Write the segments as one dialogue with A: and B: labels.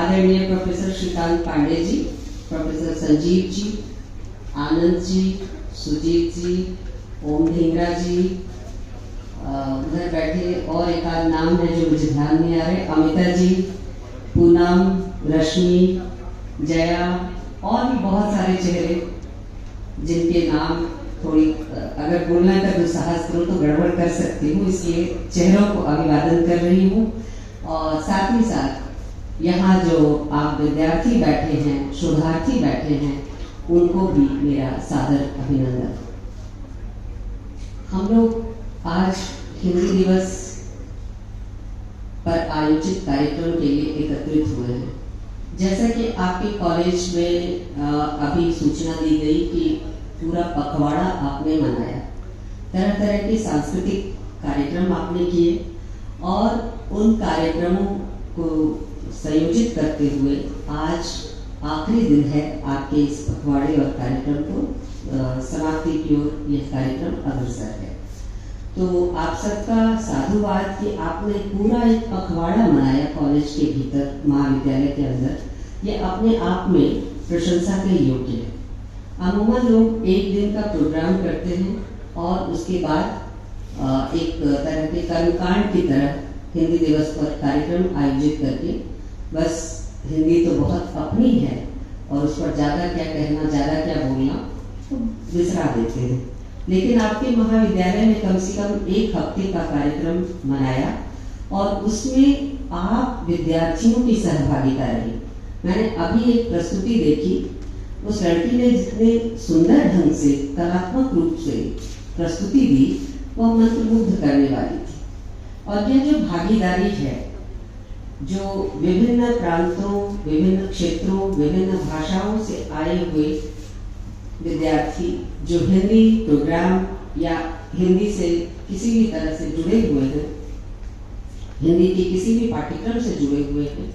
A: आदरणीय professor Shrikant Pandey ji, professor Sanjeev ji, Anand ji, Sujit जी, ओम ढींगरा जी, उधर बैठे और एक आध नाम है जो मुझे ध्यान नहीं आ रहे, अमिता जी, पूनम, रश्मि, जया और भी बहुत सारे चेहरे जिनके नाम थोड़ी अगर बोलना का दुस्साहस करूँ तो गड़बड़ कर सकती हूँ, इसलिए चेहरों को अभिवादन कर रही हूँ। और साथ ही साथ यहाँ जो आप विद्यार्थी बैठे हैं, शोधार्थी बैठे हैं, उनको भी मेरा सादर अभिनंदन। हम लोग आज हिंदी दिवस पर आयोजित कार्यक्रम के लिए एकत्रित हुए हैं। जैसा कि आपके कॉलेज में अभी सूचना दी गई कि पूरा पखवाड़ा आपने मनाया, तरह तरह के सांस्कृतिक कार्यक्रम आपने किए और उन कार्यक्रमों को संयोजित करते हुए आज आखिरी दिन है आपके इस पखवाड़े और कार्यक्रम को समाप्ति की ओर यह कार्यक्रम अग्रसर है। तो आप सबका साधुवाद कि आपने पूरा एक पखवाड़ा मनाया कॉलेज के भीतर, महाविद्यालय के अंदर, ये अपने आप में प्रशंसा के योग्य है। अमूमन लोग एक दिन का प्रोग्राम करते हैं और उसके बाद एक तरह के कर्मकांड की तरह हिंदी दिवस पर कार्यक्रम आयोजित करके बस हिंदी तो बहुत अपनी है और उस पर ज़्यादा क्या कहना, ज़्यादा क्या बोलना तो बिसरा देते हैं। लेकिन आपके महाविद्यालय में कम से कम एक हफ्ते का कार्यक्रम मनाया और उसमें आप विद्यार्थियों की सहभागिता रही। मैंने अभी एक प्रस्तुति देखी, उस लड़की ने जितने सुंदर ढंग से, कलात्मक रूप से प्रस्तुति दी, वह मंत्रमुग्ध करने वाली थी। और यह जो भागीदारी है, जो विभिन्न प्रांतों, विभिन्न क्षेत्रों, विभिन्न भाषाओं से आए हुए विद्यार्थी जो हिंदी प्रोग्राम या हिंदी से किसी भी तरह से जुड़े हुए हैं, हिंदी के किसी भी पाठ्यक्रम से जुड़े हुए हैं,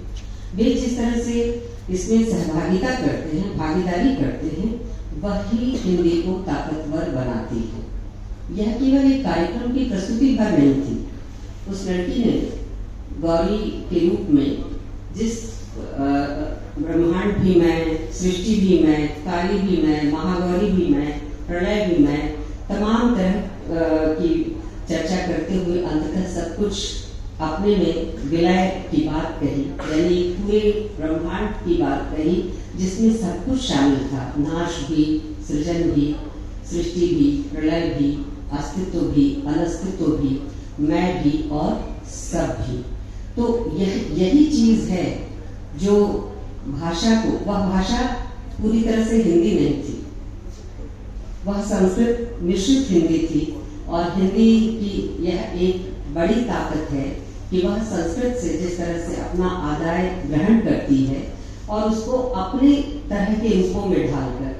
A: वे जिस तरह से इसमें सहभागिता करते हैं, भागीदारी करते हैं, वही हिंदी को ताकतवर बनाती है। यह केवल एक कार्यक्रम की प्रस्तुति भर नहीं थी। उस लड़की ने गौरी के रूप में जिस ब्रह्मांड भी मैं, सृष्टि भी मैं, काली भी मैं, महागौरी भी मैं, प्रलय भी मैं, तमाम तरह की चर्चा करते हुए अंततः सब कुछ अपने में विलय की बात कही, यानी पूरे ब्रह्मांड की बात कही जिसमें सब कुछ शामिल था, नाश भी, सृजन भी, सृष्टि भी, प्रलय भी, अस्तित्व भी, अनस्तित्व भी, मैं भी और सब भी। तो यही चीज है जो भाषा को, वह भाषा पूरी तरह से हिंदी नहीं थी, वह संस्कृत मिश्रित हिंदी थी। और हिंदी की यह एक बड़ी ताकत है कि वह संस्कृत से जिस तरह से अपना आदाय ग्रहण करती है और उसको अपने तरह के रूपों में ढालकर,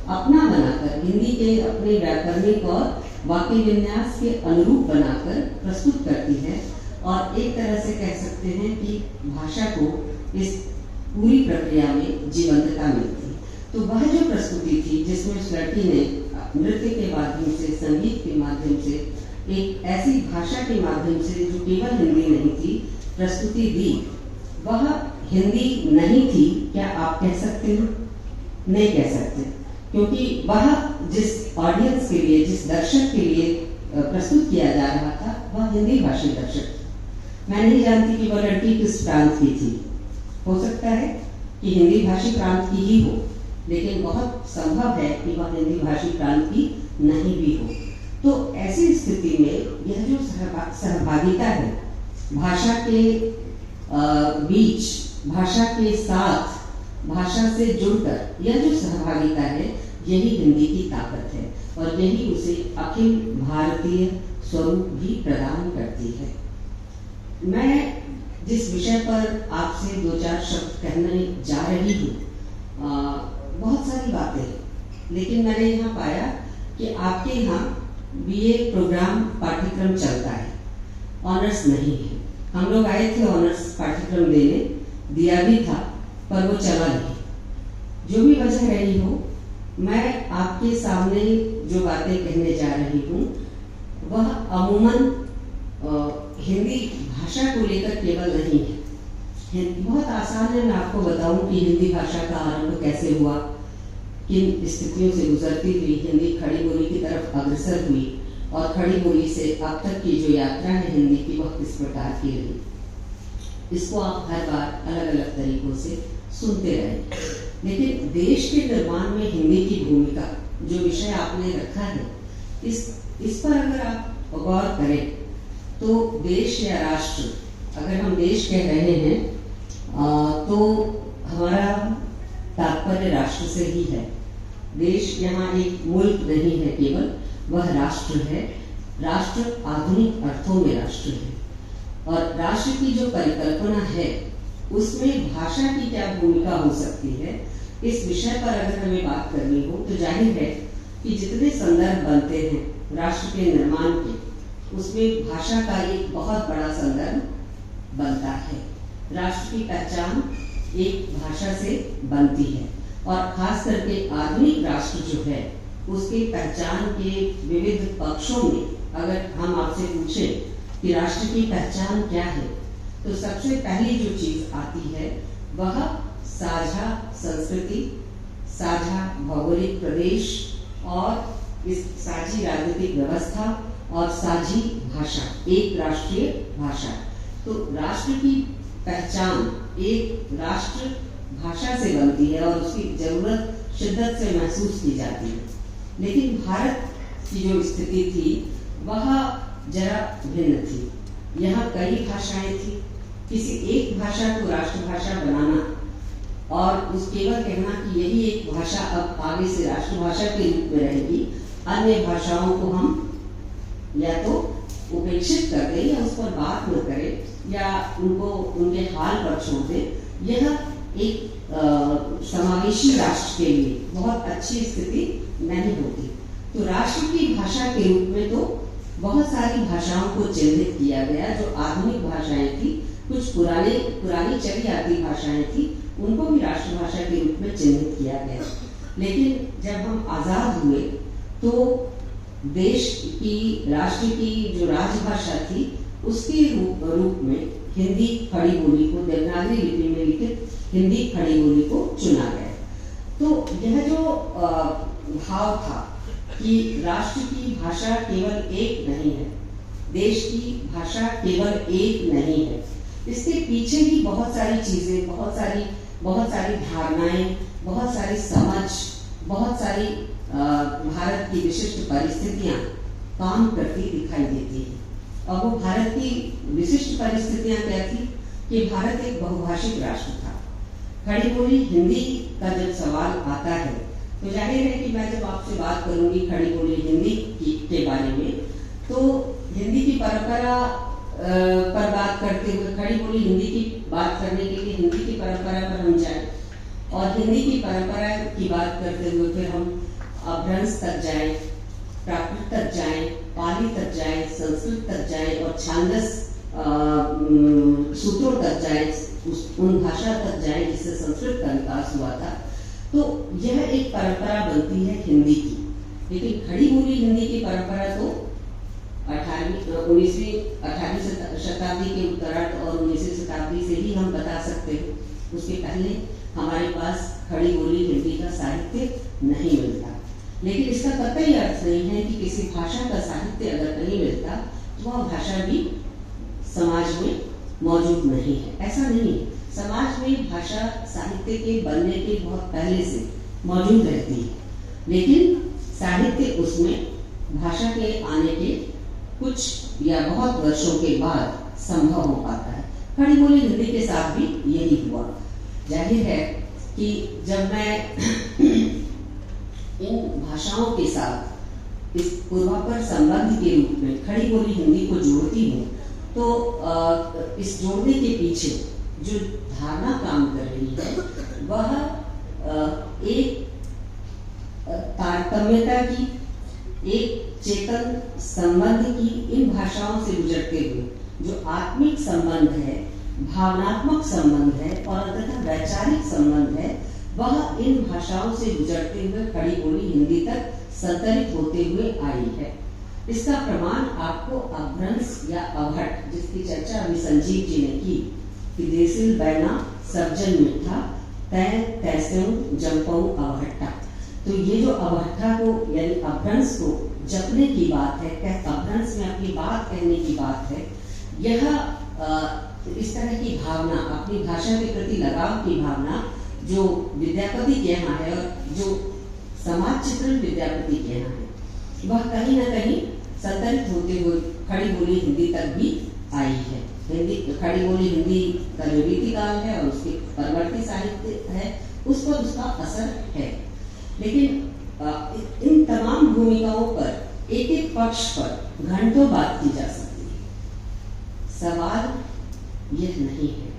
A: अपना बनाकर, हिंदी के अपने व्याकरणिक और वाक्य विन्यास के अनुरूप बनाकर प्रस्तुत करती है। और एक तरह से कह सकते हैं कि भाषा को इस पूरी प्रक्रिया में जीवंतता मिलती। तो वह जो प्रस्तुति थी जिसमें उस लड़की ने नृत्य के माध्यम से, संगीत के माध्यम से, एक ऐसी भाषा के माध्यम से जो केवल हिंदी नहीं थी, प्रस्तुति दी, वह हिंदी नहीं थी क्या आप कह सकते हैं? नहीं कह सकते, क्योंकि वह जिस ऑडियंस के लिए, जिस दर्शक के लिए प्रस्तुत किया जा रहा था, वह हिंदी भाषी दर्शक था। मैं नहीं जानती कि वह लड़की किस प्रांत की थी। हो सकता है कि हिंदी भाषी प्रांत की ही हो, लेकिन बहुत संभव है कि वह हिंदी भाषी प्रांत की नहीं भी हो। तो ऐसी स्थिति में यह जो सहभागिता है, भाषा के बीच, भाषा के साथ, भाषा से जुड़कर यह जो सहभागिता है, यही हिंदी की ताकत है और यही उसे अखिल भारतीय स्वरूप भी प्रदान करती है। मैं जिस विषय पर आपसे दो चार शब्द कहने जा रही हूँ, बहुत सारी बातें हैं, लेकिन मैंने यहाँ पाया कि आपके यहाँ बीए प्रोग्राम पाठ्यक्रम चलता है, ऑनर्स नहीं है। हम लोग आए थे ऑनर्स पाठ्यक्रम देने, दिया भी था, पर वो चला नहीं। जो भी वजह रही हो, मैं आपके सामने जो बातें कहने जा रही हूँ, वह अमूमन हिंदी भाषा को लेकर केवल नहीं है। बहुत आसान है। मैं आपको बताऊं कि हिंदी भाषा का आरंभ कैसे हुआ, किन स्थितियों से गुजरती हुई हिंदी खड़ी बोली की तरफ अग्रसर हुई, और खड़ी बोली से अब तक की जो यात्रा है हिंदी की वह किस प्रकार की रही। इसको आप हर बार अलग अलग तरीकों से सुनते रहे। लेकिन देश के निर्माण में हिंदी की भूमिका, जो विषय आपने रखा है, इस पर अगर आप गौर करें तो देश या राष्ट्र, अगर हम देश कह रहे हैं तो हमारा तात्पर्य राष्ट्र से ही है। देश यहाँ एक मुल्क नहीं है केवल, वह राष्ट्र है। राष्ट्र आधुनिक अर्थों में राष्ट्र है, और राष्ट्र की जो परिकल्पना है उसमें भाषा की क्या भूमिका हो सकती है, इस विषय पर अगर हमें बात करनी हो तो जाहिर है कि जितने संदर्भ बनते हैं राष्ट्र के निर्माण के, उसमें भाषा का एक बहुत बड़ा संदर्भ बनता है। राष्ट्र की पहचान एक भाषा से बनती है, और खास करके आधुनिक राष्ट्र जो है उसकी पहचान के विविध पक्षों में अगर हम आपसे पूछें कि राष्ट्र की पहचान क्या है, तो सबसे पहली जो चीज आती है वह साझा संस्कृति, साझा भौगोलिक प्रदेश, और इस साझी राजनीतिक व्यवस्था और साझी भाषा, एक राष्ट्रीय भाषा। तो राष्ट्र की पहचान एक राष्ट्र भाषा से बनती है और उसकी जरूरत शिद्दत से महसूस की जाती है। लेकिन भारत की जो स्थिति थी वह जरा भिन्न थी। यहाँ कई भाषाएं थी। किसी एक भाषा को राष्ट्रभाषा बनाना और उस केवल कहना कि यही एक भाषा अब आगे से राष्ट्रभाषा के रूप में रहेगी, अन्य भाषाओं को हम या तो उपेक्षित कर दें या उस पर बात न करें या उनको उनके हाल पर छोड़ दें, यह एक समावेशी राष्ट्र के लिए बहुत अच्छी स्थिति नहीं होती। तो राष्ट्र की भाषा के रूप में तो बहुत सारी भाषाओं को चिन्हित किया गया, जो आधुनिक भाषाएं थी, कुछ पुरानी चली आती भाषाएं थी, उनको भी राष्ट्रभाषा के रूप में चिन्हित किया गया। लेकिन जब हम आजाद हुए तो देश की, राष्ट्र की जो राजभाषा थी उसके रूप में हिंदी खड़ी बोली को, देवनागरी लिपि में लिखित हिंदी खड़ी बोली को चुना गया। तो यह जो भाव था कि राष्ट्र की भाषा केवल एक नहीं है, देश की भाषा केवल एक नहीं है, इसके पीछे ही बहुत सारी चीजें, बहुत सारी धारणाएं, बहुत सारी समझ, बहुत सारी भारत की विशिष्ट परिस्थितियां काम करती दिखाई देती है। और वो भारत की विशिष्ट परिस्थितियां क्या थी कि भारत एक बहुभाषिक राष्ट्र था। खड़ी बोली हिंदी का जब सवाल आता है तो जाहिर है कि मैं जब आपसे बात करूंगी खड़ी बोली हिंदी के बारे में, तो हिंदी की परंपरा पर बात करते हुए, खड़ी बोली हिंदी की बात करने के लिए हिंदी की परंपरा पर हम जाए, और हिंदी की परंपरा की बात करते हुए फिर हम अपभ्रंश तक जाए, प्राकृत तक जाए, पाली तक जाए, संस्कृत तक जाए, और छांदस सूत्रों तक जाए, उन भाषा तक जाए जिससे संस्कृत का विकास हुआ था। तो यह एक परंपरा बनती है हिंदी की। लेकिन खड़ी बोली हिंदी की परंपरा तो 18वीं शताब्दी के उत्तरार्ध और 19वीं शताब्दी से ही हम बता सकते हैं। उसके पहले हमारे पास खड़ी बोली हिंदी का साहित्य नहीं मिलता। लेकिन इसका कतई अर्थ नहीं है कि किसी भाषा का साहित्य अगर नहीं मिलता तो वह भाषा भी समाज में मौजूद नहीं है, ऐसा नहीं है। समाज में भाषा साहित्य के बनने के बहुत पहले से मौजूद रहती है, लेकिन साहित्य उसमें भाषा के आने के कुछ या बहुत वर्षों के बाद संभव हो पाता है। खड़ी बोली हिंदी के साथ भी यही हुआ। जाहिर है कि जब मैं इन भाषाओं के साथ इस पूर्वापर संबंध के रूप में खड़ी बोली हिंदी को जोड़ती हूँ, तो इस जोड़ने के पीछे जो धारणा काम कर रही है वह एक तारतम्यता की, एक चेतन संबंध की, इन भाषाओं से गुजरते हुए जो आत्मिक संबंध है, भावनात्मक संबंध है और अंततः वैचारिक संबंध है, वह इन भाषाओं से गुजरते हुए खड़ी बोली हिंदी तक संतरित होते हुए आई है। इसका प्रमाण आपको अपभ्रंश या अभट, जिसकी चर्चा अभी संजीव जी ने की, कि देसिल बैना सबजन मिठा तय तैस्यों जंपऊ अवहट्टा। तो ये जो अवहट्टा को यानी अपभ्रंश को जपने की बात है, अपभ्रंश में अपनी बात कहने की बात है, यह इस तरह की भावना, अपनी भाषा के प्रति लगाव की भावना जो विद्यापति के यहाँ है और जो समाज चित्रण विद्यापति के यहाँ है, वह कहीं न कहीं संतरित होते हुए खड़ी बोली हिंदी तक भी आई है। हिंदी खड़ी बोली हिंदी का जो रीतिकाल है और उसके परवर्ती साहित्य है, उस पर उसका असर है। लेकिन इन तमाम भूमिकाओं पर एक एक पक्ष पर घंटों बात की जा सकती है। सवाल यह नहीं है।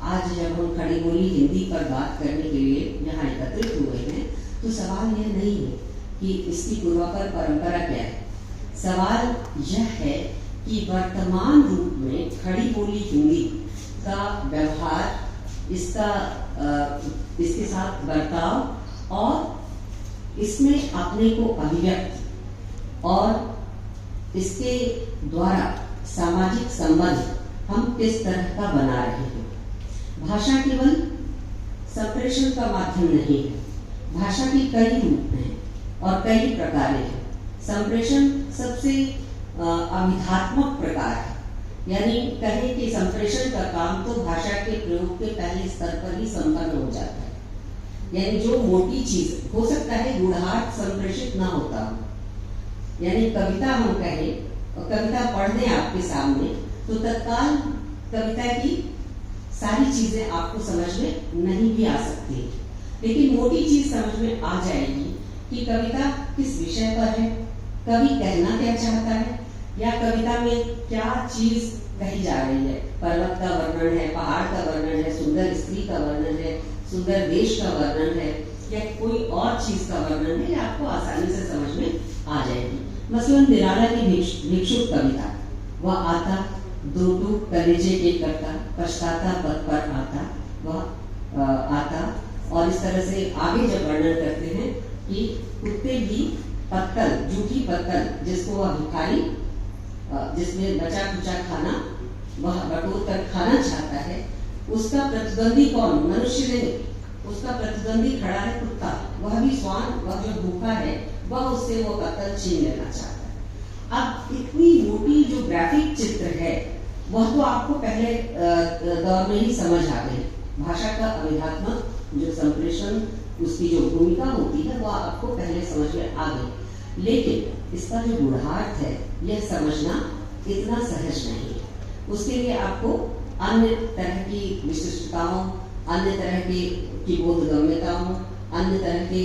A: आज जब हम खड़ी बोली हिंदी पर बात करने के लिए यहाँ एकत्रित हुए हैं, तो सवाल यह नहीं है कि इसकी पूर्वापर परंपरा क्या है। सवाल यह है कि वर्तमान रूप में खड़ी बोली हिंदी का व्यवहार, इसके साथ बर्ताव और इसमें अपने को अभिव्यक्त और इसके द्वारा सामाजिक संबंध हम किस तरह का बना रहे हैं। भाषा केवल संप्रेषण का माध्यम नहीं है। भाषा के कई रूप हैं और कई प्रकार हैं। संप्रेषण सबसे अभिधात्मक प्रकार है, यानी कहें कि संप्रेषण का काम तो भाषा के प्रयोग के पहले स्तर पर ही संपन्न हो जाता है। यानी जो मोटी चीज हो सकता है गूढ़ार्थ संप्रेषित ना होता हो, यानी कविता हम कहें और कविता पढ़ने आपके सामने, तो तत्काल कविता की सारी चीजें आपको समझ में नहीं भी आ सकती, लेकिन मोटी चीज समझ में आ जाएगी कि कविता किस विषय पर है, कवि कहना क्या चाहता है, या कविता में क्या चीज कही जा रही है। पर्वत का वर्णन है, पहाड़ का वर्णन है, सुंदर स्त्री का वर्णन है, सुंदर देश का वर्णन है, या कोई और चीज का वर्णन है, आपको आसानी से समझ में आ जाएगी। मसलन निराला की भिक्षुक कविता, वह आता दो टूक कलेजे के करता, पछताता पद पर आता, वह आता, और इस तरह से आगे जब वर्णन करते हैं कि कुत्ते भी पत्तल, जूठी पत्तल जिसको वह भिखारी, जिसमें बचा खुचा खाना वह बटोर कर खाना चाहता है, उसका प्रतिद्वंदी कौन? मनुष्य नहीं, उसका प्रतिद्वंदी खड़ा है कुत्ता। वह भी स्वान, वह जो भूखा है, वह उससे वो पत्तल छीन लेना चाहता है। अब इतनी मोटी जो ग्राफिक चित्र है, वह तो आपको पहले दौर में ही समझ आ गई। भाषा का अभिधात्मक जो संप्रेषण, उसकी जो भूमिका होती है, वह आपको पहले समझ में आ गई, लेकिन इसका जो गूढ़ार्थ है, यह समझना इतना सहज नहीं है। उसके लिए आपको अन्य तरह की विशिष्टताओं, अन्य तरह की बोधगम्यताओं, अन्य तरह के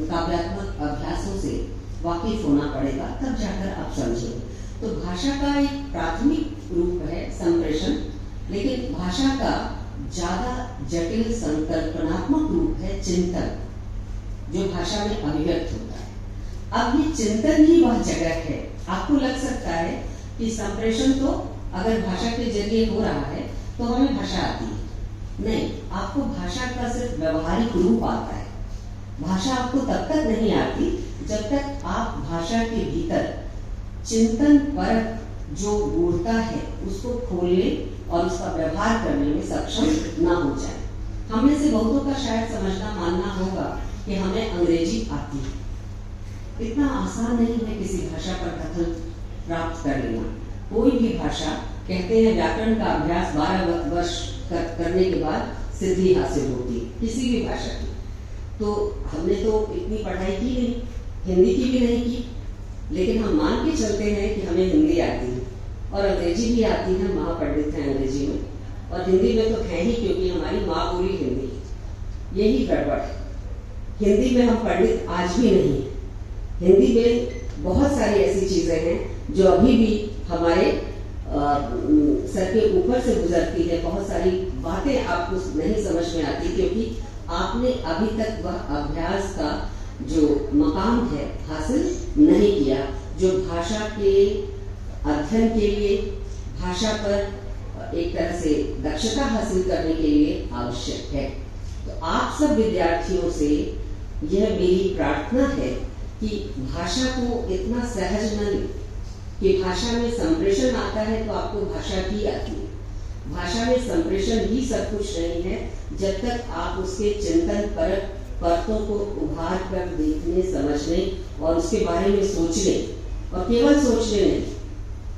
A: काव्यात्मक अभ्यासों से वाकिफ होना पड़ेगा, तब जाकर आप समझेंगे। तो भाषा का एक प्राथमिक रूप है संप्रेषण, लेकिन भाषा का ज्यादा जटिल संकल्पनात्मक रूप है चिंतन, जो भाषा में अभिव्यक्त होता है। अब ये चिंतन ही वह जगह है। आपको लग सकता है कि संप्रेषण तो अगर भाषा के जरिए हो रहा है तो हमें भाषा आती है। नहीं, आपको भाषा का सिर्फ व्यवहारिक रूप आता है। भाषा आपको तब तक नहीं आती जब तक आप भाषा के भीतर चिंतन पर जो गूढ़ता है उसको खोलने और उसका व्यवहार करने में सक्षम ना हो जाए। हमें से बहुतों का शायद समझना मानना होगा कि हमें अंग्रेजी आती है। इतना आसान नहीं है किसी भाषा पर दखल प्राप्त कर लेना। कोई भी भाषा, कहते हैं व्याकरण का अभ्यास 12 वर्ष करने के बाद सिद्धि हासिल होती है किसी भी भाषा की। तो हमने तो इतनी पढ़ाई की नहीं, हिंदी की भी नहीं की, लेकिन हम मान के चलते हैं कि हमें हिंदी आती है और अंग्रेजी भी आती है, महापंडित हैं अंग्रेजी में, और हिंदी में तो है ही क्योंकि हमारी माँ बोली हिंदी है। यही गड़बड़ है। हिंदी में हम पंडित आज भी नहीं है। हिंदी में बहुत सारी ऐसी चीजें हैं जो अभी भी हमारे सर के ऊपर से गुजरती है। बहुत सारी बातें आपको नहीं समझ में आती क्योंकि आपने अभी तक वह अभ्यास का जो मकाम है हासिल नहीं किया, जो भाषा के अध्ययन के लिए, भाषा पर एक तरह से दक्षता हासिल करने के लिए आवश्यक है। तो आप सब विद्यार्थियों से यह मेरी प्रार्थना है कि भाषा को इतना सहज न लें कि भाषा में संप्रेषण आता है तो आपको भाषा भी आती है। भाषा में संप्रेषण ही सब कुछ नहीं है जब तक आप उसके चिंतन परक परतों को उभार कर देखने, समझने और उसके बारे में सोचने, और केवल सोचने नहीं,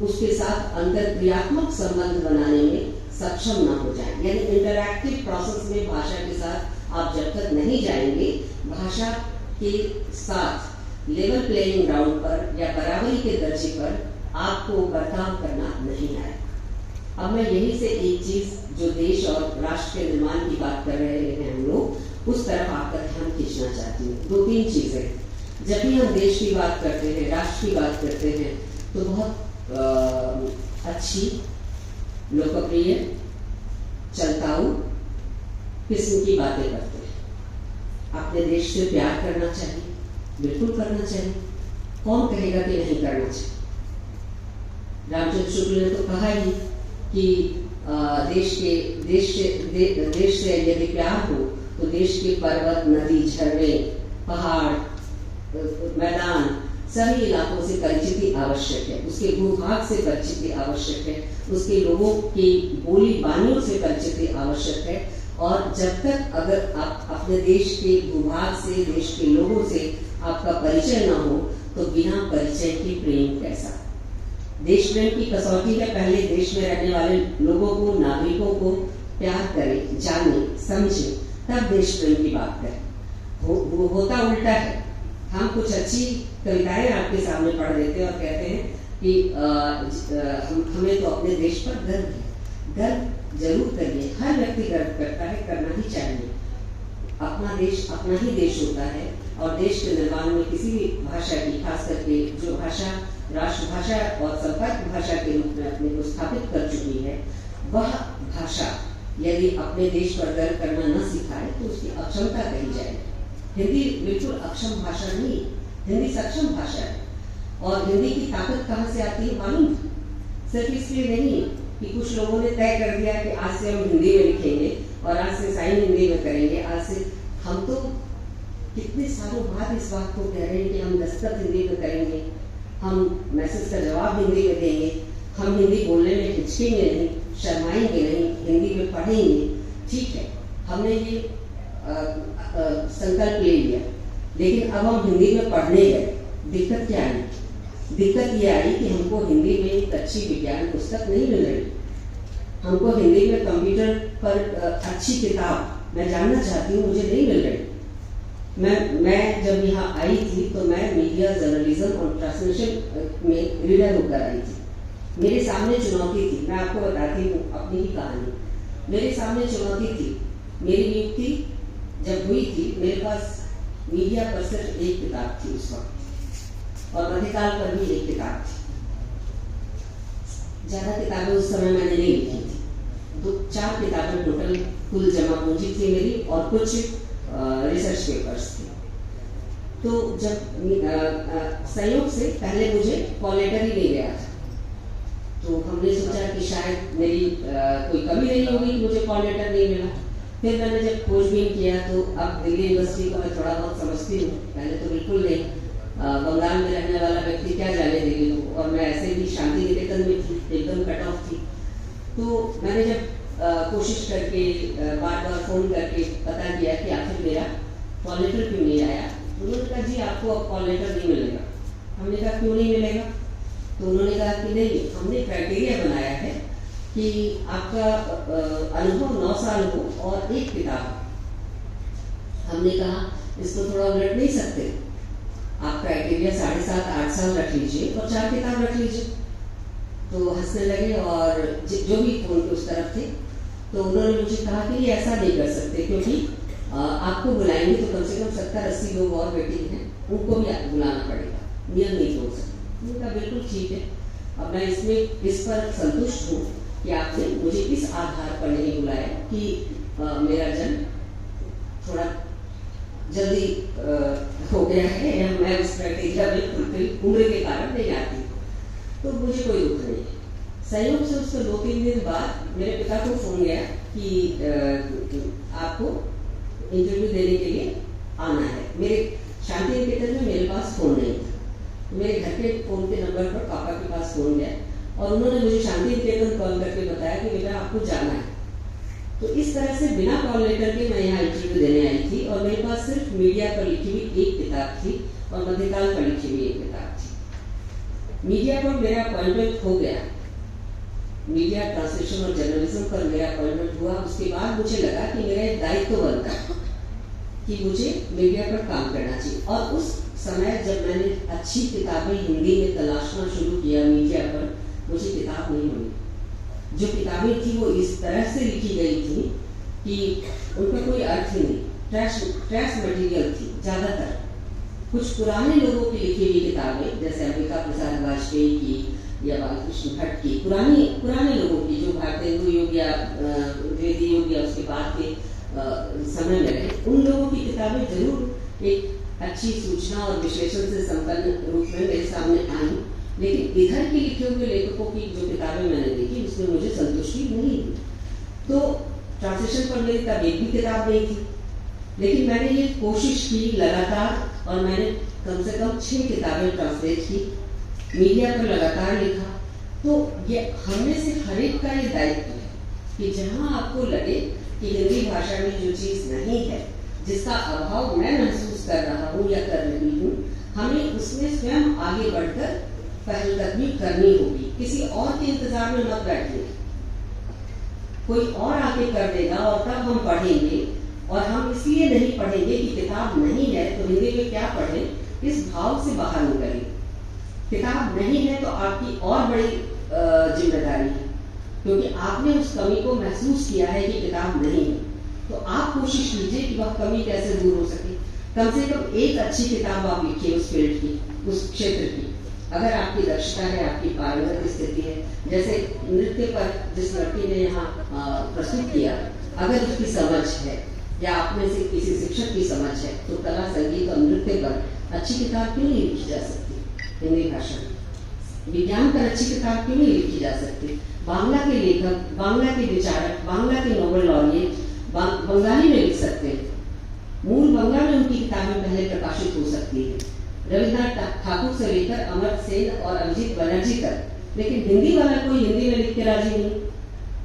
A: उसके साथ अंतरक्रियात्मक संबंध बनाने में सक्षम ना हो जाए। यानी इंटरैक्टिव प्रोसेस में भाषा के साथ आप जब तक नहीं जाएंगे, भाषा के साथ लेवल प्लेइंग ग्राउंड पर या बराबरी के दर्जे पर आपको बर्ताव करना नहीं आएगा। अब मैं यही से एक चीज जो देश और राष्ट्र के निर्माण की बात कर रहे हैं हम लोग, उस तरफ आपका ध्यान खींचना चाहती हूँ। 2-3 चीजें। जब भी हम देश की बात करते हैं, राष्ट्र की बात करते हैं, तो बहुत अच्छी, लोकप्रिय, चलताऊ किस्म की बातें करते हैं। अपने देश से प्यार करना चाहिए, बिल्कुल करना चाहिए। कौन कहेगा कि नहीं करना चाहिए? रामचंद्र शुक्ल ने तो कहा ही कि देश से यदि प्यार हो तो देश के पर्वत, नदी, झरने, पहाड़, मैदान, सभी इलाकों से परिचिति आवश्यक है। उसके भूभाग से परिचिति आवश्यक है, उसके लोगों की बोली बानियों से परिचिति आवश्यक है। और जब तक अगर आप अपने देश के भूभाग से, देश के लोगों से आपका परिचय ना हो, तो बिना परिचय के प्रेम कैसा? देश प्रेम की कसौटी है, पहले देश में रहने वाले लोगों को, नागरिकों को प्यार करें, जाने, समझे, तब देश प्रेम की बात करें। वो होता उल्टा है। हम कुछ अच्छी कविताएं आपके सामने पढ़ देते हैं और कहते हैं कि हमें तो अपने देश पर गर्व है। गर्व जरूर करिए, हर व्यक्ति गर्व करता है, करना ही चाहिए। अपना देश अपना ही देश होता है, और देश के निर्माण में किसी भी भाषा की, खास करके जो भाषा राष्ट्रभाषा और संपर्क भाषा के रूप में अपने को स्थापित कर चुकी है, वह भाषा यदि अपने देश पर गर्व करना न सिखाए तो उसकी अक्षमता कही जाएगी। हिंदी बिल्कुल अक्षम भाषा नहीं, हिंदी सक्षम भाषा है। और हिंदी की ताकत कहाँ से आती है मालूम? सिर्फ इसलिए नहीं कि कुछ लोगों ने तय कर दिया कि आज से हम हिंदी में लिखेंगे और आज से साइन हिंदी में करेंगे। आज से हम तो कितने सालों बाद इस बात को कह रहे हैं कि हम दस्तखत हिंदी में करेंगे, हम मैसेज का जवाब हिंदी में देंगे, हम हिंदी बोलने में हिचकेंगे नहीं, शर्माएंगे नहीं, हिंदी में पढ़ेंगे। ठीक है, हमने ये संकल्प ले लिया, लेकिन अब हम हिंदी में पढ़ने गए। दिक्कत क्या आई? दिक्कत ये आई कि हमको हिंदी में एक अच्छी विज्ञान पुस्तक नहीं मिल रही, हमको हिंदी में कंप्यूटर पर अच्छी किताब मैं जानना चाहती हूँ, मुझे नहीं मिल रही। मैं जब यहाँ आई थी तो मैं मीडिया, जर्नलिज्म और ट्रांसलेशन में रीडर होकर आई थी। मेरे सामने चुनौती थी, मैं आपको बताती हूँ अपनी ही कहानी। मेरे सामने चुनौती थी, मेरी नियुक्ति जब हुई थी, मेरे पास मीडिया पर सिर्फ एक किताब थी उस वक्त, और मध्यकाल पर भी एक किताब थी। ज्यादा किताबें उस समय मैंने नहीं लिखी थी, 2-4 किताबें टोटल कुल जमा पूंजी थी मेरी, और कुछ रिसर्च पेपर्स थे। तो जब संयोग से पहले मुझे कॉल लेटर ही नहीं गया था, तो हमने सोचा कि शायद मेरी कोई कमी नहीं होगी कि मुझे कॉल लेटर नहीं मिला। फिर मैंने जब खोजबीन किया तो अब दिल्ली यूनिवर्सिटी को मैं थोड़ा बहुत समझती हूँ, पहले तो बिल्कुल नहीं। बंगाल में रहने वाला व्यक्ति क्या जाने दिल्ली को, और मैं ऐसे भी शांति निकेतन में थी, एकदम कट ऑफ थी। तो मैंने जब कोशिश करके बार बार फोन करके पता किया कि आखिर मेरा कॉल लेटर क्यों नहीं आया, तो उन्होंने कहा जी आपको अब कॉल लेटर नहीं मिलेगा। हमने कहा क्यों नहीं मिलेगा? तो उन्होंने कहा कि नहीं, हमने क्राइटेरिया बनाया है कि आपका अनुभव 9 साल हो और एक किताब। हमने कहा इसको थोड़ा उलट नहीं सकते, आप क्राइटेरिया 7.5-8 साल रख लीजिए और 4 किताब रख लीजिए। तो हंसने लगे, और जो भी फोन के उस तरफ थे, तो उन्होंने मुझे कहा कि ये ऐसा नहीं कर सकते, क्योंकि आपको बुलाएंगे तो कम से कम 70-80 लोग और वेटिंग हैं, उनको भी आपको बुलाना पड़ेगा, नियम नहीं तोड़ सकते। उनका बिल्कुल ठीक है, अब मैं इस पर संतुष्ट हूँ कि आपने मुझे इस आधार पर नहीं बुलाया कि मेरा जन्म थोड़ा जल्दी हो गया है, या मैं उस क्राइटेरिया में फुलफिल उम्र के कारण नहीं आती, तो मुझे कोई दुख नहीं है। संयोग से उसके 2-3 दिन बाद मेरे पिता को फोन गया कि आपको इंटरव्यू देने के लिए आना है। मेरे शांति निकेतन में मेरे पास फोन नहीं था, तो मेरे घर के फोन के नंबर पर पापा के पास फोन गया, और उन्होंने मुझे शांति निकेतन कॉल करके बताया कि बेटा आपको जाना है। तो इस तरह से बिना कॉल लेटर के मैं यहाँ इंटरव्यू देने आई थी और मेरे पास सिर्फ मीडिया पर लिखी हुई एक किताब थी और मध्यकाल पर लिखी हुई एक किताब थी। मीडिया पर मेरा अपॉइंटमेंट हो गया, मीडिया ट्रांसलेशन और जर्नलिज्म पर मेरा अपॉइंटमेंट हुआ। उसके बाद मुझे लगा कि मेरा एक दायित्व बनता है कि मुझे मीडिया पर काम करना चाहिए। और उस समय जब मैंने अच्छी किताबें हिंदी में तलाशना शुरू किया मीडिया पर, मुझे किताब नहीं मिली। जो किताबें थी वो इस तरह से लिखी गई थी कि उनका कोई अर्थ ही नहीं, ट्रैश मटेरियल थी ज़्यादातर। कुछ पुराने लोगों की लिखी हुई किताबें जैसे अंबिका प्रसाद वाजपेयी की या बालकृष्ण भट्ट की, पुराने लोगों की जो भारतेंदु योग या द्विवेदी योग या उसके बाद के समय में रहे, उन लोगों की किताबें जरूर एक अच्छी सूचना और विश्लेषण से संपन्न रूप में मेरे सामने आई। लेकिन इधर के लिखे हुए लेखकों की जो किताबें मैंने देखी उसमें मुझे संतुष्टि नहीं हुई। तो ट्रांसलेशन पर मेरी तब एक भी किताब नहीं थी, लेकिन मैंने ये कोशिश की लगातार और मैंने कम से कम 6 किताबें ट्रांसलेट की, मीडिया पर लगातार लिखा। तो ये हम में से हर एक का ये दायित्व है कि जहाँ आपको लगे कि हिंदी भाषा में जो चीज़ नहीं है, जिसका अभाव मैं महसूस कर रहा हूँ या कर रही हूँ, हमें उसमें स्वयं आगे बढ़कर पहलकदमी करनी होगी। किसी और के इंतजार में मत बैठिए, कोई और आके कर देगा और तब हम पढ़ेंगे। और हम इसलिए नहीं पढ़ेंगे कि किताब नहीं है तो हिंदी में क्या पढ़ें, इस भाव से बाहर निकलें। किताब नहीं है तो आपकी और बड़ी जिम्मेदारी है, क्योंकि आपने उस कमी को महसूस किया है कि किताब नहीं है। तो आप कोशिश कीजिए कि वह कमी कैसे दूर हो सके। कम से कम एक अच्छी किताब आप लिखिए उस फील्ड की, उस क्षेत्र की। अगर आपकी दक्षता है, आपकी पारंगत स्थिति है, जैसे नृत्य पर जिस लड़की ने यहाँ प्रस्तुत किया, अगर उसकी समझ है या आप में से किसी शिक्षक की समझ है, तो कला, संगीत और नृत्य पर अच्छी किताब क्यों नहीं लिखी जा सकती हिंदी भाषा में? विज्ञान पर अच्छी किताब क्यों नहीं लिखी जा सकती? बांग्ला के लेखक, बांग्ला के विचारक, बांग्ला के नोबेल लॉरिएट बंगाली में लिख सकते हैं। मूल बांग्ला में उनकी किताबें पहले प्रकाशित हो सकती है, रविन्द्रनाथ ठाकुर से लेकर अमर सेन और अभिजीत बनर्जी तक। लेकिन हिंदी वाला कोई हिंदी में लिख के राजी नहीं।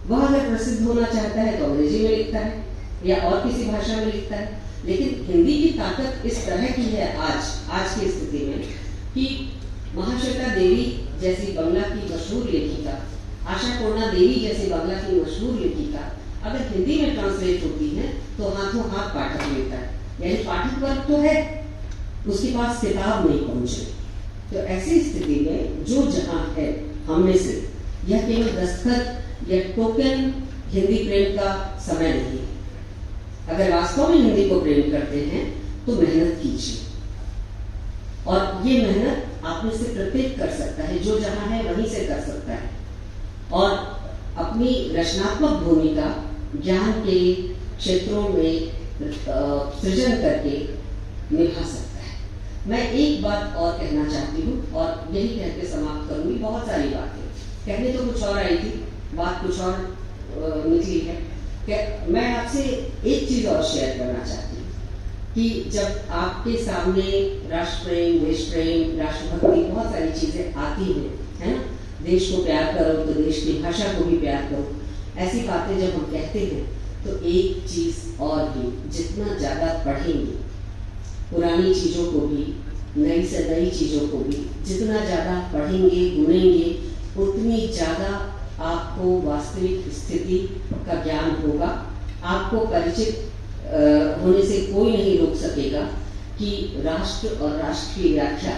A: वह अगर प्रसिद्ध होना चाहता है तो अंग्रेजी में लिखता है या और किसी भाषा में लिखता है। लेकिन हिंदी की ताकत इस तरह की है आज की स्थिति में कि महाश्वेता देवी जैसी बांग्ला की मशहूर लेखिका, आशा पूर्णा देवी जैसी बांग्ला की मशहूर लेखिका अगर हिंदी में ट्रांसलेट होती है तो हाथों हाथ पाठक मिलता है, यानी पाठक वर्ग तो है, उसके पास किताब नहीं पहुंचे। तो ऐसी स्थिति में जो जहां है, हम में से यह केवल दस्तखत या टोकन हिंदी प्रेम का समय नहीं है। अगर वास्तव में हिंदी को प्रेम करते हैं तो मेहनत कीजिए, और ये मेहनत आप में से प्रत्येक कर सकता है, जो जहां है वहीं से कर सकता है, और अपनी रचनात्मक भूमिका ज्ञान के क्षेत्रों में सृजन करके निभा सकता है। मैं एक बात और कहना चाहती हूँ और यही कह के समाप्त करूंगी। बहुत सारी बातें कहने तो कुछ और आई थी, बात कुछ और निकली है। मैं आपसे एक चीज और शेयर करना चाहती हूँ कि जब आपके सामने राष्ट्र प्रेम, देश प्रेम, राष्ट्रभक्ति, बहुत सारी चीजें आती हैं, है ना, देश को प्यार करो तो देश की भाषा को भी प्यार करो, ऐसी बातें जब हम कहते हैं तो एक चीज और भी, जितना ज्यादा पढ़ेंगे पुरानी चीजों को भी, नई से नई चीजों को भी, जितना ज्यादा पढ़ेंगे, गुनेंगे, उतनी ज्यादा आपको वास्तविक स्थिति का ज्ञान होगा। आपको परिचित होने से कोई नहीं रोक सकेगा कि राष्ट्र और राष्ट्र की व्याख्या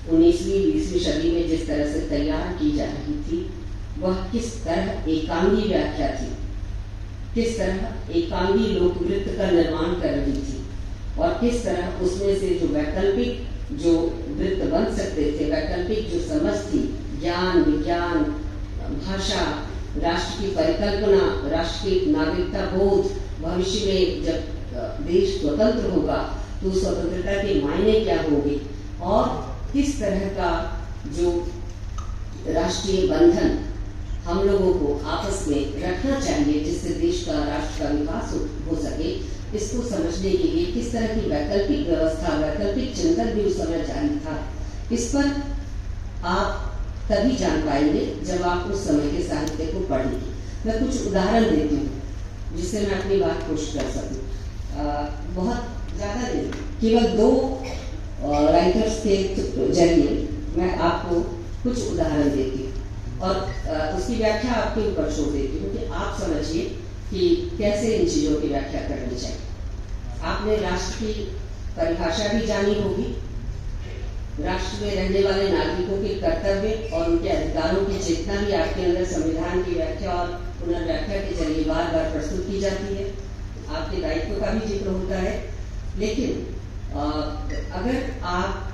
A: 19वीं-20वीं सदी में जिस तरह से तैयार की जा रही थी, वह किस तरह एकांगी व्याख्या थी, किस तरह एकांगी लोकवृत्त का निर्माण कर रही थी, और किस तरह उसमें से जो वैकल्पिक जो वृत्त बन सकते थे, वैकल्पिक जो समझ थी, ज्ञान, विज्ञान, भाषा, राष्ट्र की परिकल्पना, राष्ट्र की नागरिकता बोध, भविष्य में जब देश स्वतंत्र होगा तो स्वतंत्रता के मायने क्या होंगे, और किस तरह का जो राष्ट्रीय बंधन हम लोगों को आपस में रखना चाहिए जिससे देश का, राष्ट्र का विकास हो सके, इसको समझने के लिए किस तरह की वैकल्पिक व्यवस्था, वैकल्पिक चिंतन भी उस समय जारी था। इस पर आप तभी जान पाएंगे जब आप उस समय के साहित्य को पढ़ेंगे। मैं कुछ उदाहरण देती हूँ जिससे मैं अपनी बात पुष्ट कर सकूँ। बहुत ज़्यादा नहीं, केवल 2 राइटर्स के जरिए मैं आपको कुछ उदाहरण देती हूँ और उसकी व्याख्या आपके ऊपर छोड़ देती हूँ कि आप समझिए कि कैसे इन चीज़ों की व्याख्या करनी चाहिए। आपने राष्ट्र की परिभाषा भी जानी होगी, राष्ट्र में रहने वाले नागरिकों के कर्तव्य और उनके अधिकारों की चेतना भी आपके अंदर संविधान की व्याख्या और पुनर्व्याख्या के जरिए बार बार प्रस्तुत की जाती है। आपके दायित्व का भी जिक्र होता है। लेकिन अगर आप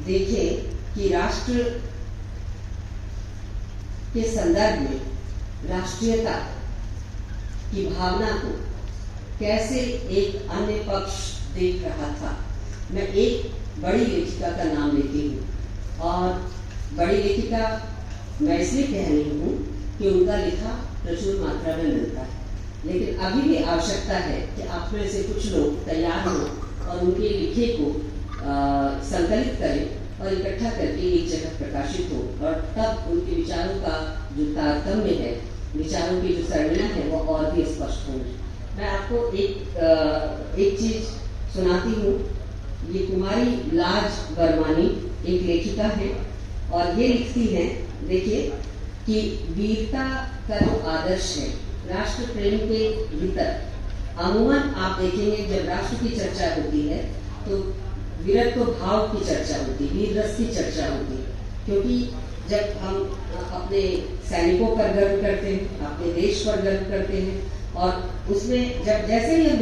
A: देखें कि राष्ट्र के संदर्भ में राष्ट्रीयता की भावना को कैसे एक अन्य पक्ष देख रहा था, मैं एक बड़ी लेखिका का नाम लेती हूँ और बड़ी लेखिका मैं इसलिए कह रही हूँ कि उनका लिखा प्रचुर मात्रा में मिलता है, लेकिन अभी भी आवश्यकता है कि आप में से कुछ लोग तैयार हों और उनके लिखे को संकलित करें और इकट्ठा करके एक जगह प्रकाशित हो और तब उनके विचारों का जो तारतम्य है, विचारों की जो सरणियाँ है वो और भी स्पष्ट होंगी। मैं आपको एक चीज सुनाती हूँ। ये कुमारी लाज बर्मानी एक लेखिका है और ये लिखती है, देखिए, कि वीरता का जो आदर्श है राष्ट्र प्रेम के भीतर अमूमन आप देखेंगे जब राष्ट्र की चर्चा होती है तो वीरत्व भाव की चर्चा होती है, वीर रस की चर्चा होती है, क्योंकि जब हम अपने सैनिकों पर गर्व करते हैं, अपने देश पर गर्व करते हैं और उसमें जब जैसे ही हम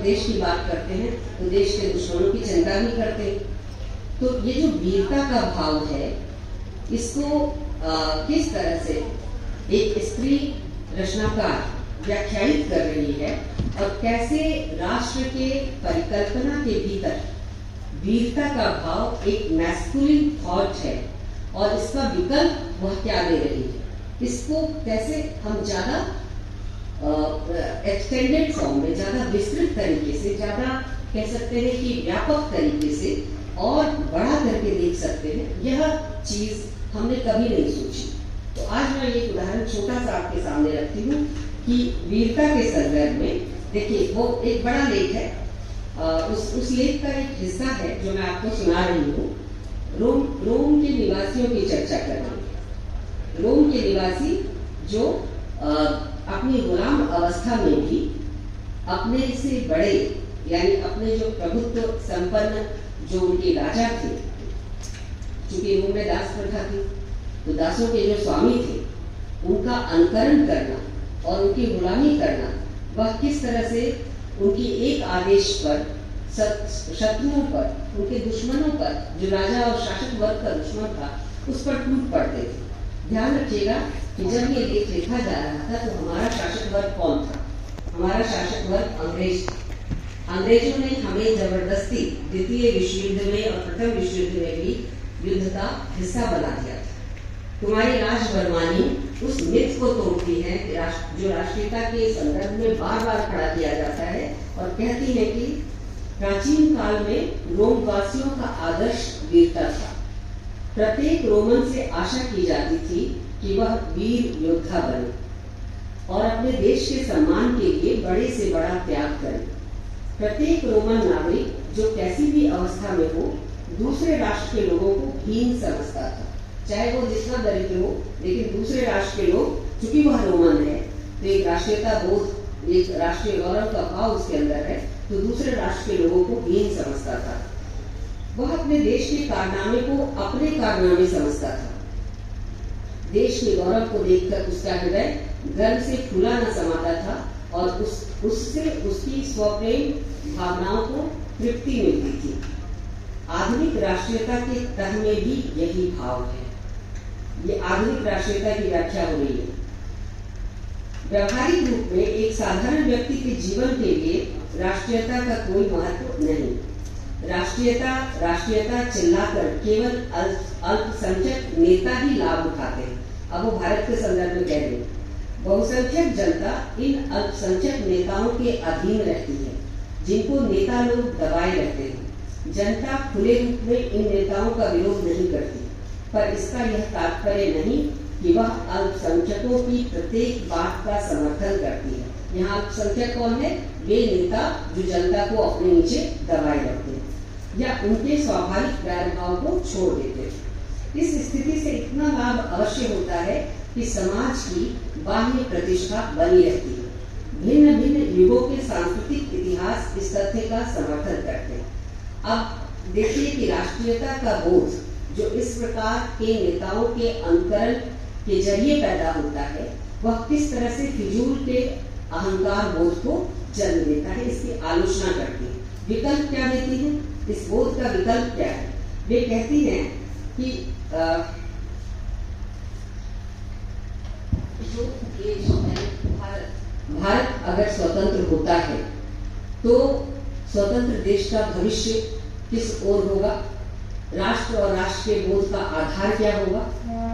A: देश की बात करते हैं तो देश के दुश्मनों की चिंता भी करते हैं। तो ये जो वीरता का भाव है इसको किस तरह से एक स्त्री रचनाकार व्याख्यायित कर रही है और कैसे राष्ट्र के परिकल्पना के भीतर वीरता का भाव एक मैस्कुलिन थॉट है और इसका विकल्प वह क्या दे रही है, इसको कैसे हम ज्यादा एक्सटेंडेड फॉर्म में, ज्यादा विस्तृत तरीके से, ज्यादा कह सकते हैं कि व्यापक तरीके से और बड़ा करके देख सकते हैं, यह चीज हमने कभी नहीं सोची। तो आज मैं एक उदाहरण छोटा सा आपके सामने रखती हूँ कि वीरता के संदर्भ में देखिए वो एक बड़ा लेख है, उस लेख का एक हिस्सा है जो मैं आपको सुना रही हूँ। रोम के निवासियों की चर्चा कर रही है। रोम के निवासी जो अपनी गुलाम अवस्था में भी अपने से बड़े यानी अपने जो प्रभुत्व संपन्न जो उनके राजा थे, क्योंकि रोम में दास प्रथा थी, तो दासों के जो स्वामी थे उनका अनुकरण करना और उनकी गुलामी करना, वह किस तरह से उनकी एक आदेश पर शत्रुओं पर, उनके दुश्मनों पर, जो राजा और शासक वर्ग का दुश्मन था उस पर टूट पड़ते थे। ध्यान रखिएगा कि जब ये लेख लिखा जा रहा था तो हमारा शासक वर्ग कौन था? हमारा शासक वर्ग अंग्रेज। अंग्रेजों ने हमें जबरदस्ती द्वितीय विश्व युद्ध में और प्रथम विश्व युद्ध में भी युद्ध का हिस्सा बना दिया था। कुमारी लाज बर्मानी उस मिथ को तोड़ती है जो राष्ट्रीयता के संदर्भ में बार बार खड़ा किया जाता है और कहती है कि प्राचीन काल में रोम वासियों का आदर्श वीरता था। प्रत्येक रोमन से आशा की जाती थी कि वह वीर योद्धा बने और अपने देश के सम्मान के लिए बड़े से बड़ा त्याग करे। प्रत्येक रोमन नागरिक जो कैसी भी अवस्था में हो दूसरे राष्ट्र के लोगों को हीन समझता था, चाहे वो जितना दरिद्र हो, लेकिन दूसरे राष्ट्र के लोग, चूंकि वह रोमन है तो एक राष्ट्रीयता बोध, एक राष्ट्रीय गौरव का भाव उसके अंदर है, तो दूसरे राष्ट्र के लोगों को हीन समझता था। वह अपने देश के कारनामे को अपने कारनामे समझता था। देश के गौरव को देखकर उसका हृदय गर्व से फूला न समाता था और उससे उसकी स्वप्रेम भावनाओं को तृप्ति मिलती थी। आधुनिक राष्ट्रीयता के तह में भी यही भाव है। ये आधुनिक राष्ट्रीयता की व्याख्या हो रही है। व्यवहारिक रूप में एक साधारण व्यक्ति के जीवन के लिए राष्ट्रीयता का कोई महत्व नहीं। राष्ट्रीयता चिल्लाकर केवल अल्पसंख्यक नेता ही लाभ उठाते हैं। अब वो भारत के संदर्भ में कह रहे हैं, बहुसंख्यक जनता इन अल्पसंख्यक नेताओं के अधीन रहती है, जिनको नेता लोग दबाए रहते हैं। जनता खुले रूप में इन नेताओं का विरोध नहीं करती। पर इसका यह तात्पर्य नहीं कि वह अल्पसंख्यकों की प्रत्येक बात का समर्थन करती है। यहाँ अल्पसंख्यक कौन है? वे नेता जो जनता को अपने नीचे दबाए रखते हैं या उनके स्वाभाविक वैरभाव को छोड़ देते हैं। इस स्थिति से इतना लाभ अवश्य होता है कि समाज की बाह्य प्रतिष्ठा बनी रहती है। भिन्न भिन्न युगों के सांस्कृतिक इतिहास इस तथ्य का समर्थन करते हैं। अब देखिए कि राष्ट्रीयता का बोध जो इस प्रकार के नेताओं के अनुकरण के जरिए पैदा होता है, वह किस तरह से फिजूल के अहंकार बोध को जन्म देता है, इसकी आलोचना करती है। विकल्प क्या देती है? इस बोध का विकल्प क्या है? वे कहती हैं कि जो देश भारत अगर स्वतंत्र होता है तो स्वतंत्र देश का भविष्य किस ओर होगा? राष्ट्र और राष्ट्र के बोध का आधार क्या होगा?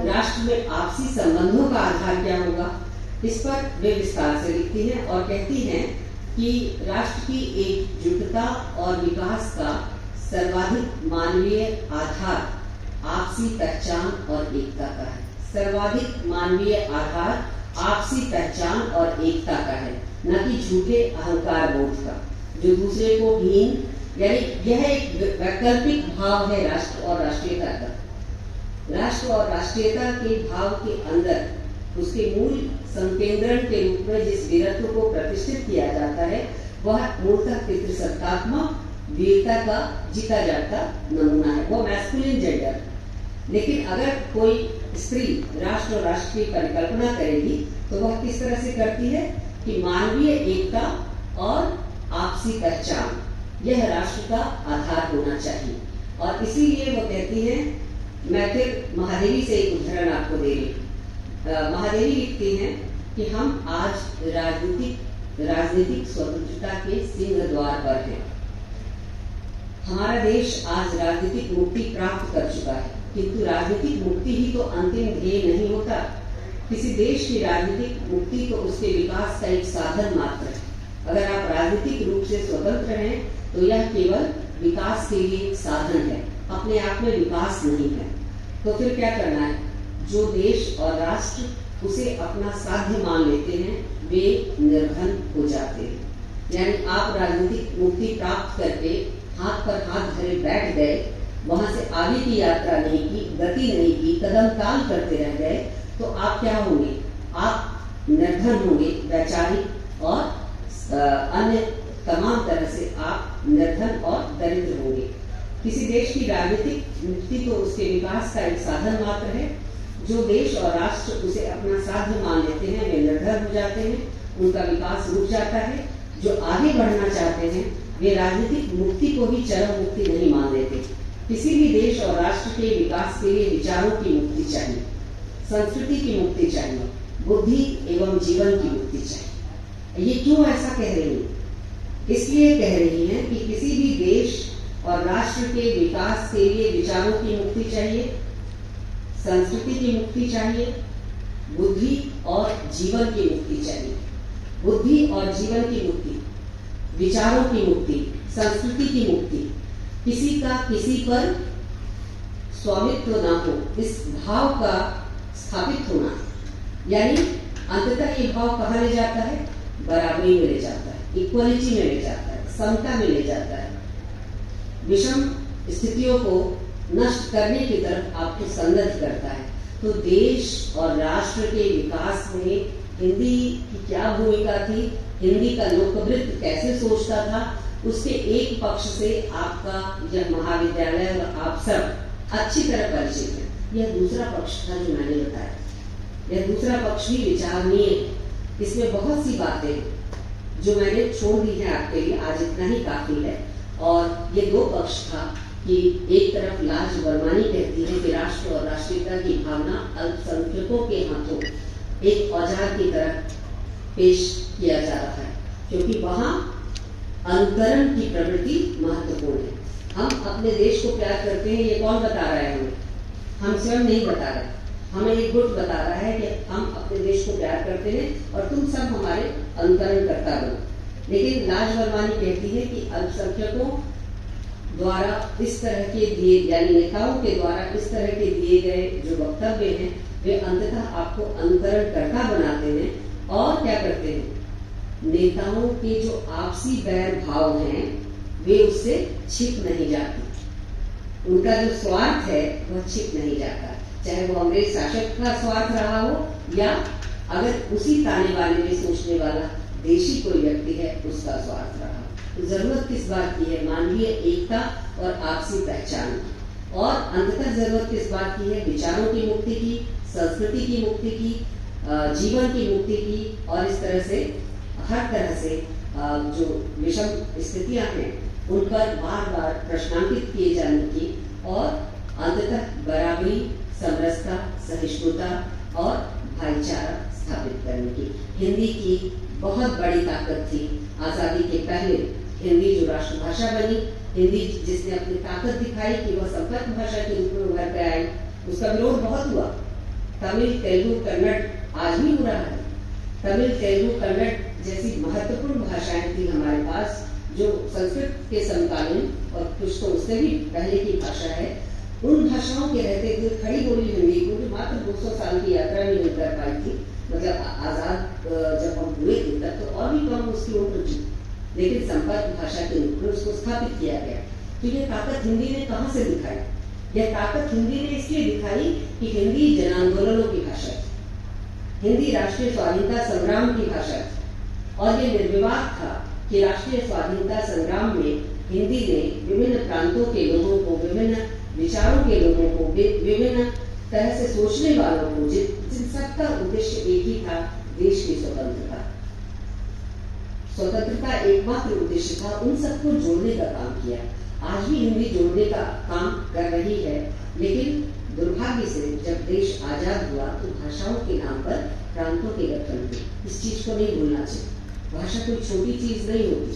A: राष्ट्र में आपसी संबंधों का आधार क्या होगा? इस पर वे विस्तार से लिखती हैं और कहती हैं कि राष्ट्र की एकजुटता और विकास का सर्वाधिक मानवीय आधार आपसी पहचान और एकता का है। सर्वाधिक मानवीय आधार आपसी पहचान और एकता का है, न कि झूठे अहंकार बोध का जो दूसरे को हीन, यानी यह एक वैकल्पिक भाव है राष्ट्र और राष्ट्रीयता का। राष्ट्र और राष्ट्रीयता के भाव के अंदर उसके मूल संकेंद्रण के रूप में जिस वीरत्व को प्रतिष्ठित किया जाता है, वह मूलतः पितृसत्तात्मक वीरता का जीता जाता नमूना है, वो मैस्कुलिन जेंडर। लेकिन अगर कोई स्त्री राष्ट्र और राष्ट्र की परिकल्पना करेगी तो वह किस तरह से करती है कि मानवीय एकता और आपसी पहचान यह राष्ट्र का आधार होना चाहिए। और इसीलिए वो कहती है, मैं फिर महादेवी से एक उदाहरण आपको दे रही हूँ। महादेवी लिखती हैं कि हम आज राजनीतिक स्वतंत्रता के सिंह द्वार पर हैं। हमारा देश आज राजनीतिक मुक्ति प्राप्त कर चुका है, किंतु राजनीतिक मुक्ति ही तो अंतिम ध्येय नहीं होता। किसी देश की राजनीतिक मुक्ति तो उसके विकास का एक साधन मात्र है। अगर आप राजनीतिक रूप से स्वतंत्र हैं तो यह केवल विकास के लिए एक साधन है, अपने आप में विकास नहीं है। तो फिर क्या करना है? जो देश और राष्ट्र उसे अपना साध्य मान लेते हैं वे निर्धन हो जाते हैं। यानी आप राजनीतिक मुक्ति प्राप्त करके हाथ पर हाथ धरे बैठ गए, वहां से आगे की यात्रा नहीं की, गति नहीं की, कदम ताल करते रह गए, तो आप क्या होंगे? आप निर्धन होंगे, वैचारिक और अन्य तमाम तरह से आप निर्धन और दरिद्र होंगे। किसी देश की राजनीतिक मुक्ति तो उसके विकास का एक साधन मात्र है। जो देश और राष्ट्र उसे अपना साध्य मान लेते हैं वे निर्धन हो जाते हैं, उनका विकास रुक जाता है। जो आगे बढ़ना चाहते हैं वे राजनीतिक मुक्ति को भी चरम मुक्ति नहीं मान लेते। किसी भी देश और राष्ट्र के विकास के लिए विचारों की मुक्ति चाहिए, संस्कृति की मुक्ति चाहिए, बुद्धि एवं जीवन की मुक्ति चाहिए। ये क्यों ऐसा कह रही है? इसलिए कह रही हैं कि किसी भी देश और राष्ट्र के विकास के लिए विचारों की मुक्ति चाहिए, संस्कृति की मुक्ति चाहिए, बुद्धि और जीवन की मुक्ति चाहिए। बुद्धि और जीवन की मुक्ति, विचारों की मुक्ति, संस्कृति की मुक्ति, किसी का किसी पर स्वामित्व ना हो, इस भाव का स्थापित होना, यानी अंततः ये भाव कहाँ ले जाता है? बराबरी में ले जाता है, इक्वलिटी में ले जाता है, समता में ले जाता है। विषम स्थितियों को नष्ट करने की तरफ आपको संगत करता है। तो देश और राष्ट्र के विकास में हिंदी की क्या भूमिका थी, हिंदी का लोकवृत्त कैसे सोचता था, उसके एक पक्ष से आपका यह महाविद्यालय और आप सब अच्छी तरह परिचित हैं। यह दूसरा पक्ष था जो मैंने बताया। यह दूसरा पक्ष भी विचारणीय है। इसमें बहुत सी बातें जो मैंने छोड़ दी है आपके लिए, आज इतना ही काफी है। और ये दो पक्ष था कि एक तरफ लाज वर्मानी कहती है कि राष्ट्र और राष्ट्रीयता की भावना अल्पसंख्यकों के हाथों एक औजार की तरह पेश किया जा रहा है, क्योंकि वहां अनुकरण की प्रवृत्ति महत्वपूर्ण है। हम अपने देश को प्यार करते हैं, ये कौन बता रहा है हमें? हम स्वयं नहीं बता रहे, हमें एक गुट बता रहा है कि हम अपने देश को प्यार करते हैं और तुम सब हमारे अनुकरण करता बनो। लेकिन लाज वर्मानी कहती है कि अल्पसंख्यकों द्वारा इस तरह के दिए, यानी नेताओं के द्वारा इस तरह के दिए गए जो वक्तव्य हैं वे अंततः आपको अनुकरणकर्ता बनाते हैं और क्या करते हैं, नेताओं के जो आपसी बैर भाव हैं वे उससे छिप नहीं जाते, उनका जो स्वार्थ है वह छिप नहीं जाता, चाहे वो अंग्रेज शासक का स्वार्थ रहा हो या अगर उसी ताने बाने में सोचने वाला देशी कोई व्यक्ति है उसका स्वार्थ रहा। तो जरूरत किस बात की है, मानवीय एकता और आपसी पहचान की, और अंततः जरूरत किस बात की है, विचारों की मुक्ति की, संस्कृति की मुक्ति की, जीवन की मुक्ति की, और इस तरह से हर तरह से जो विषम स्थितियां हैं उन पर बार बार प्रश्नांकित किए जाने की, और अंततः बराबरी, समरसता, सहिष्णुता और भाईचारा स्थापित करने की। हिंदी की बहुत बड़ी ताकत थी आजादी के पहले, हिंदी जो राष्ट्रभाषा बनी, हिंदी जिसने अपनी ताकत दिखाई कि वह संपर्क भाषा के रूप में उभर कर आई, उसका विरोध बहुत हुआ। तमिल, तेलुगु, कन्नड़ आज भी हो रहा है। तमिल, तेलुगु, कन्नड़ जैसी महत्वपूर्ण भाषाएं थी हमारे पास जो संस्कृत के समकालीन और कुछ तो उससे भी पहले की भाषा है, उन भाषाओं के रहते हुए खड़ी बोली हिंदी को जो मात्र 200 साल की यात्रा भी नहीं कर पाई थी, मतलब आजाद जब हम हुए थे तब तो और भी कम उसकी उम्र थी, लेकिन संपर्क भाषा के रूप में उसको स्थापित किया गया। तो ये ताकत हिंदी ने कहाँ से दिखाई? यह ताकत हिंदी ने इसलिए दिखाई कि हिंदी जन आंदोलनों की भाषा थी, हिंदी राष्ट्रीय स्वाधीनता संग्राम की भाषा थी, और ये निर्विवाद था कि राष्ट्रीय स्वाधीनता संग्राम में हिंदी ने विभिन्न प्रांतों के लोगों को, विभिन्न विचारों के लोगों को, विभिन्न तरह से सोचने वालों को, जिन सबका उद्देश्य एक ही था, देश की स्वतंत्रता। स्वतंत्रता एकमात्र उद्देश्य था, उन सबको जोड़ने का काम किया। आज भी हिंदी जोड़ने का काम कर रही है, लेकिन दुर्भाग्य से जब देश आजाद हुआ तो भाषाओं के नाम पर प्रांतों के गठन हुए। इस चीज को नहीं भूलना चाहिए। भाषा कोई छोटी चीज नहीं होती,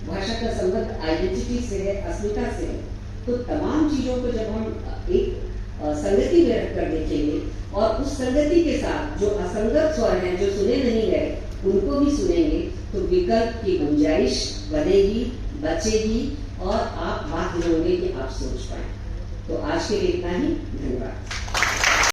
A: भाषा का संबंध आइडेंटिटी से है, अस्मिता से है। तो तमाम चीजों को जब हम एक संगति में रखकर देखेंगे और उस संगति के साथ जो असंगत स्वर हैं, जो सुने नहीं गए, उनको भी सुनेंगे, तो विकल्प की गुंजाइश बनेगी, बचेगी, और आप बाध्य होंगे कि आप सोच पाए। तो आज के लिए इतना ही, धन्यवाद।